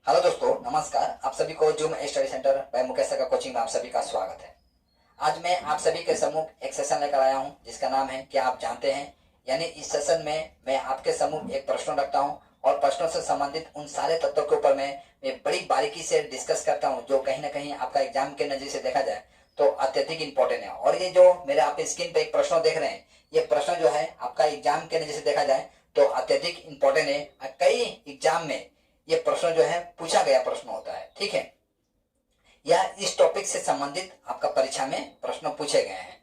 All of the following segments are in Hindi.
हेलो दोस्तों, नमस्कार। आप सभी को Zoom study centre by Mukesh sir का कोचिंग में आप सभी का स्वागत है। आज मैं आप सभी के सम्मुख एक सेशन लेकर आया हूं जिसका नाम है क्या आप जानते हैं। यानी इस सेशन में मैं आपके सम्मुख एक प्रश्न रखता हूं और प्रश्नों से संबंधित उन सारे तत्वों के ऊपर मैं बड़ी बारीकी से डिस्कस करता हूं जो कहीं ना कहीं आपका एग्जाम के नजरिए से देखा जाए तो अत्यधिक इंपॉर्टेंट है। और ये जो मेरे आप स्क्रीन पे एक प्रश्न देख रहे हैं, ये प्रश्न जो है आपका एग्जाम के नजरिए से देखा जाए तो अत्यधिक इंपॉर्टेंट है। कई एग्जाम में ये प्रश्न जो है पूछा गया प्रश्न होता है, ठीक है, या इस टॉपिक से संबंधित आपका परीक्षा में प्रश्न पूछे गए हैं।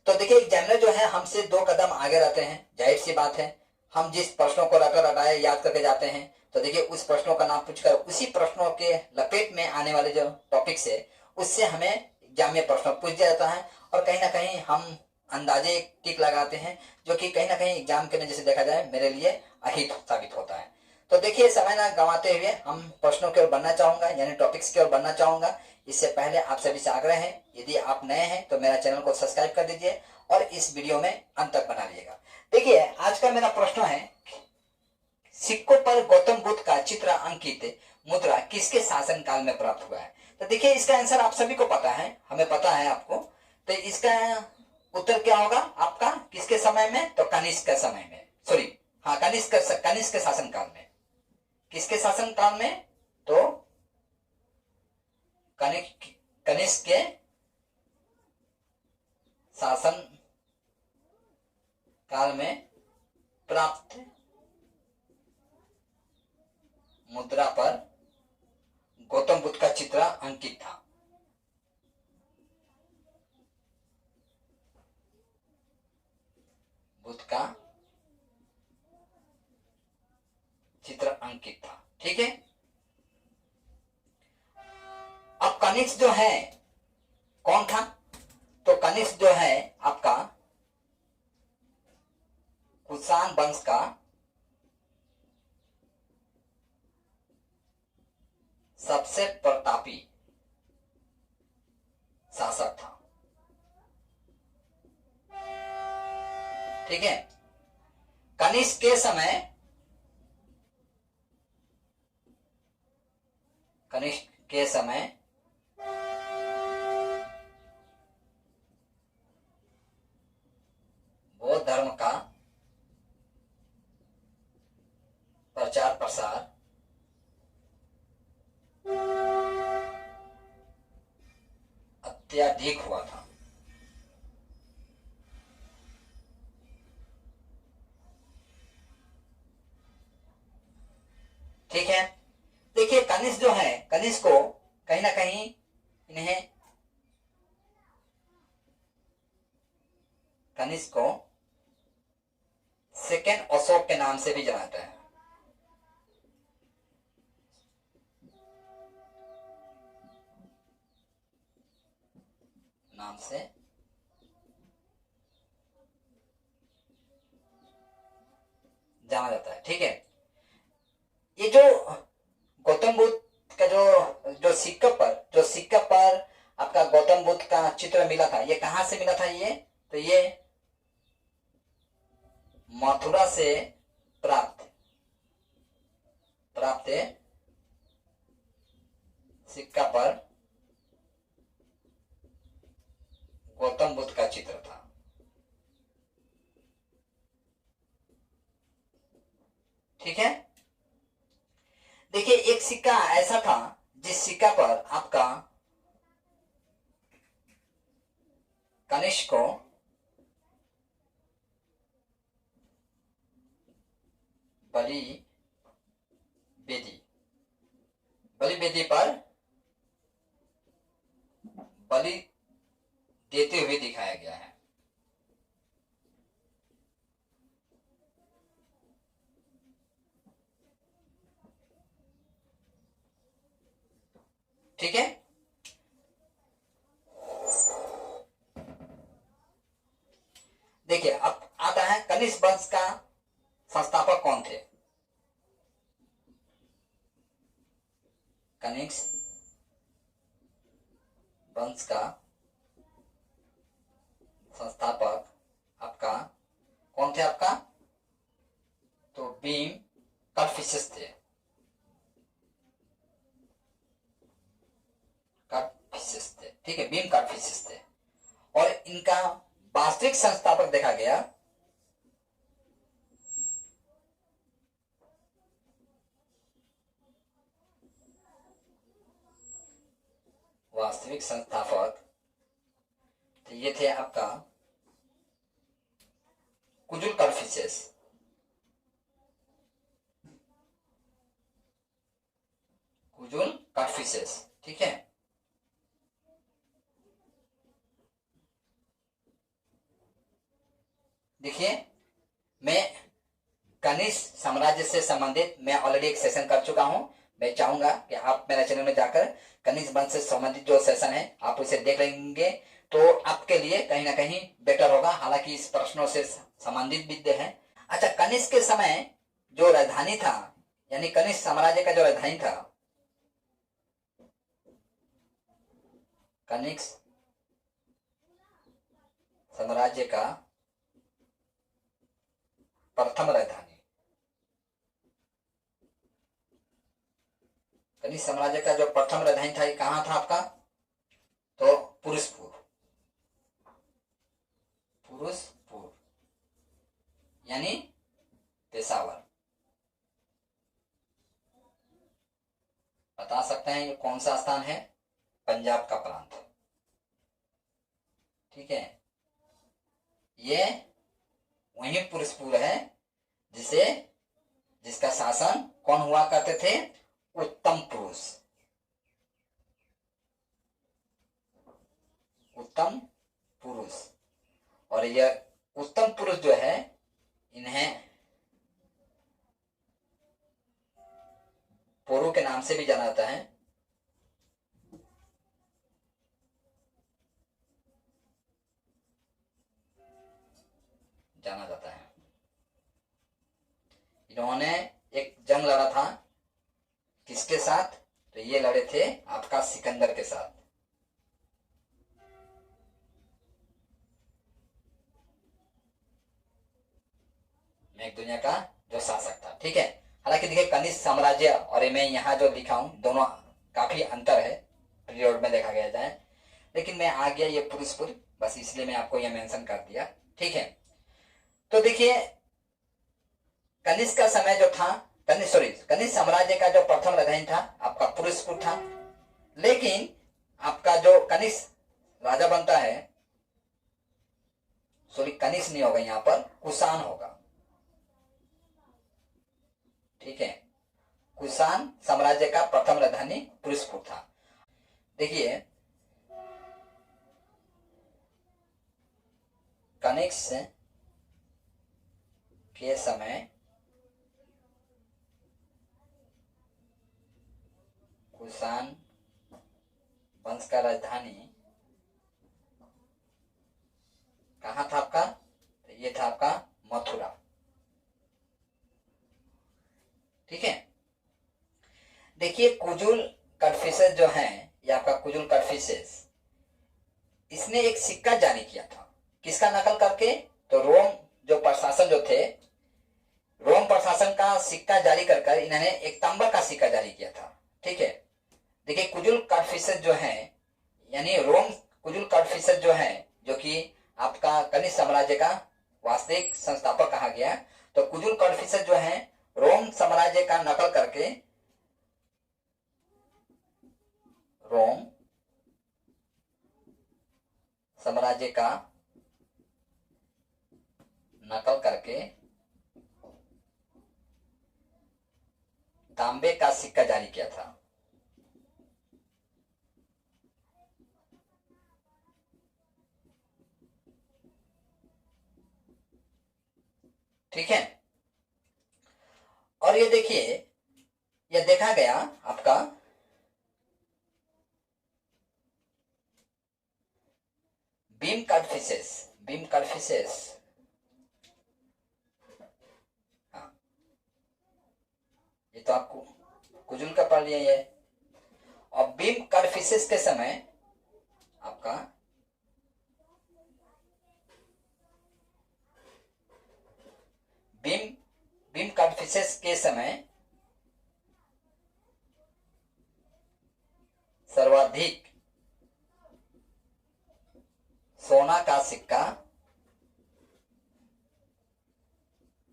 तो देखिए, एग्जामिनर जो है हमसे 2 कदम आगे रहते हैं। जाहिर सी बात है, हम जिस प्रश्नों को रटा रटाए याद करके जाते हैं तो देखिए उस प्रश्नों का नाम पूछकर उसी प्रश्नों के लपेट में आने वाले जो टॉपिक्स है उससे हमें एग्जाम में प्रश्न पूछ दिया जाता है। और कहीं ना कहीं हम अंदाजे टिक लगाते हैं जो कि कहीं ना कहीं एग्जाम के नजरिए से देखा जाए मेरे लिए अहित साबित होता है। तो देखिए, समय ना गंवाते हुए हम प्रश्नों की ओर बढ़ना चाहूंगा, यानी टॉपिक्स की ओर बढ़ना चाहूंगा। इससे पहले आप सभी से आग्रह है, यदि आप नए हैं तो मेरा चैनल को सब्सक्राइब कर दीजिए और इस वीडियो में अंत तक बना लीजिएगा। देखिए, आज का मेरा प्रश्न है, सिक्कों पर गौतम बुद्ध का चित्र अंकित मुद्रा किसके शासन काल में प्राप्त हुआ है। तो देखिए, इसका आंसर आप सभी को पता है, हमें पता है आपको। तो इसका उत्तर क्या होगा आपका, किसके समय में, तो कनिष्क के समय में, सॉरी, हाँ, कनिष्क के शासन काल में। किसके शासन काल में, तो कनिष्क के शासन काल में प्राप्त मुद्रा पर गौतम बुद्ध का चित्र अंकित था। बुद्ध का चित्र अंकित था, ठीक है। अब कनिष्क जो है कौन था, तो कनिष्क जो है आपका कुषाण वंश का सबसे प्रतापी शासक था, ठीक है। कनिष्क के समय बौद्ध धर्म का प्रचार प्रसार अत्यधिक हुआ था, ठीक है। देखिए, कनिष्क जो है, कनिष्क को कहीं ना कहीं इन्हें कनिष्क को सेकेंड अशोक के नाम से भी जाना है, नाम से जाना जाता है, ठीक है। ये जो गौतम बुद्ध का जो सिक्का पर आपका गौतम बुद्ध का चित्र मिला था, ये कहां से मिला था, ये तो ये मथुरा से प्राप्त सिक्का पर गौतम बुद्ध का चित्र था, ठीक है। देखिए, एक सिक्का ऐसा था जिस सिक्का पर आपका कनिष्क को बलि बेदी पर बलि देते हुए दिखाया गया है, ठीक है। देखिए, अब आता है कनिष्क वंश का संस्थापक कौन थे। कनिष्क वंश का संस्थापक आपका कौन थे आपका, तो भीम कन्फ्यूशियस थे, ठीक है, बीम कॉन्फ्यूशियस थे। और इनका वास्तविक संस्थापक देखा गया वास्तविक संस्थापक तो ये थे आपका कुजुल कॉन्फ्यूशियस। कुजुल कॉन्फ्यूशियस, ठीक है। देखिए, मैं कनिष्क साम्राज्य से संबंधित मैं ऑलरेडी एक सेशन कर चुका हूं। मैं चाहूंगा कि आप मेरे चैनल में जाकर कनिष्क वंश से संबंधित जो सेशन है आप उसे देख लेंगे तो आपके लिए कहीं ना कहीं बेटर होगा। हालांकि इस प्रश्नों से संबंधित विद्या है। अच्छा, कनिष्क के समय जो राजधानी था, यानी कनिष्क साम्राज्य का जो राजधानी था, कनिष्क साम्राज्य का प्रथम राजधानी, कनिष्क साम्राज्य का जो प्रथम राजधानी था ये कहां था आपका? तो पुरुषपुर। पुरुषपुर यानी पेशावर। बता सकते हैं ये कौन सा स्थान है? पंजाब का प्रांत, ठीक है। ये वही पुरुषपुर है जिसका शासन कौन हुआ करते थे? उत्तम पुरुष। उत्तम पुरुष। और यह उत्तम पुरुष जो है इन्हें पोरू के नाम से भी जाना जाता है। इन्होंने एक जंग लड़ा था, किसके साथ? तो ये लड़े थे आपका सिकंदर के साथ। मेघ दुनिया का जो शासक था, ठीक है। हालांकि देखिए कनिष्क साम्राज्य और मैं यहाँ जो लिखा हूं दोनों काफी अंतर है, पीरियड में देखा गया जाए, लेकिन मैं आ गया ये पुरुषपुर, बस इसलिए मैं आपको यह मेंशन कर दिया, ठीक है। तो देखिए कनिष्क का समय जो था, कनिष्क साम्राज्य का जो प्रथम राजधानी था आपका पुरुषपुर था, लेकिन आपका जो कनिष्क राजा बनता है, सॉरी कनिष्क नहीं होगा यहाँ पर, कुषाण होगा, ठीक है। कुषाण साम्राज्य का प्रथम राजधानी पुरुषपुर था। देखिए कनिष्क के समय कुषाण वंश का राजधानी कहां था आपका? तो ये था आपका मथुरा, ठीक है। देखिए कुजुल कॉन्फ्यूशियस जो है, ये आपका कुजुल कॉन्फ्यूशियस, इसने एक सिक्का जारी किया था, किसका नकल करके? तो रोम जो प्रशासन जो थे, रोम प्रशासन का सिक्का जारी कर इन्होंने एक तांबा का सिक्का जारी किया था, ठीक है। देखिए कुजुल कॉन्फ्यूशियस जो है, यानी रोम कुजुल कॉन्फ्यूशियस जो है, जो कि आपका कनिष्क साम्राज्य का वास्तविक संस्थापक कहा गया, तो कुजुल कॉन्फ्यूशियस जो है रोम साम्राज्य का नकल करके, रोम साम्राज्य का नकल करके तांबे का सिक्का जारी किया था, ठीक है। और ये देखिए ये देखा गया आपका बीम कॉन्फ्यूशियस, बीम कॉन्फ्यूशियस, हाँ ये तो आपको कुजुल का पढ़ लिया है। और बीम कॉन्फ्यूशियस के समय आपका बीम कॉन्फ्यूशियस के समय सर्वाधिक सोना का सिक्का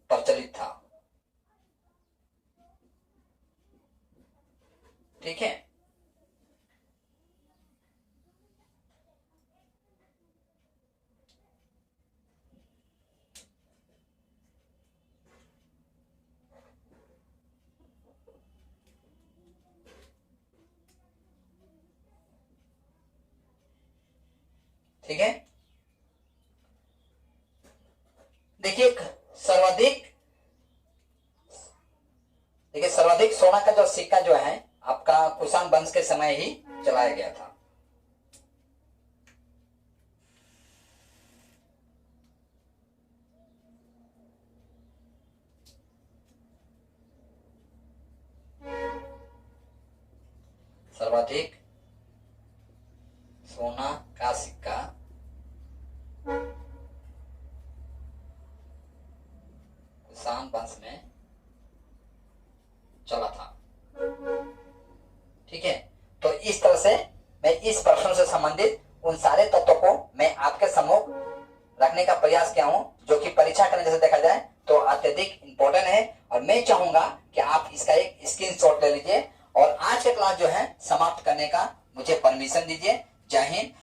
प्रचलित था। ठीक है। ठीक है। देखिए सर्वाधिक सोना का जो सिक्का जो है आपका कुषाण वंश के समय ही चलाया गया था। सर्वाधिक सोना का सिक्का कुषाण वंश में चला था। ठीक है। तो इस तरह से मैं इस प्रश्न से संबंधित उन सारे तत्वों को मैं आपके सम्मुख रखने का प्रयास किया हूं, जो कि परीक्षा करने जैसे देखा जाए तो अत्यधिक इंपॉर्टेंट है। और मैं चाहूंगा कि आप इसका एक स्क्रीनशॉट ले लीजिए और आज के क्लास जो है समाप्त करने का मुझे परमिशन दीजिए। जय हिंद।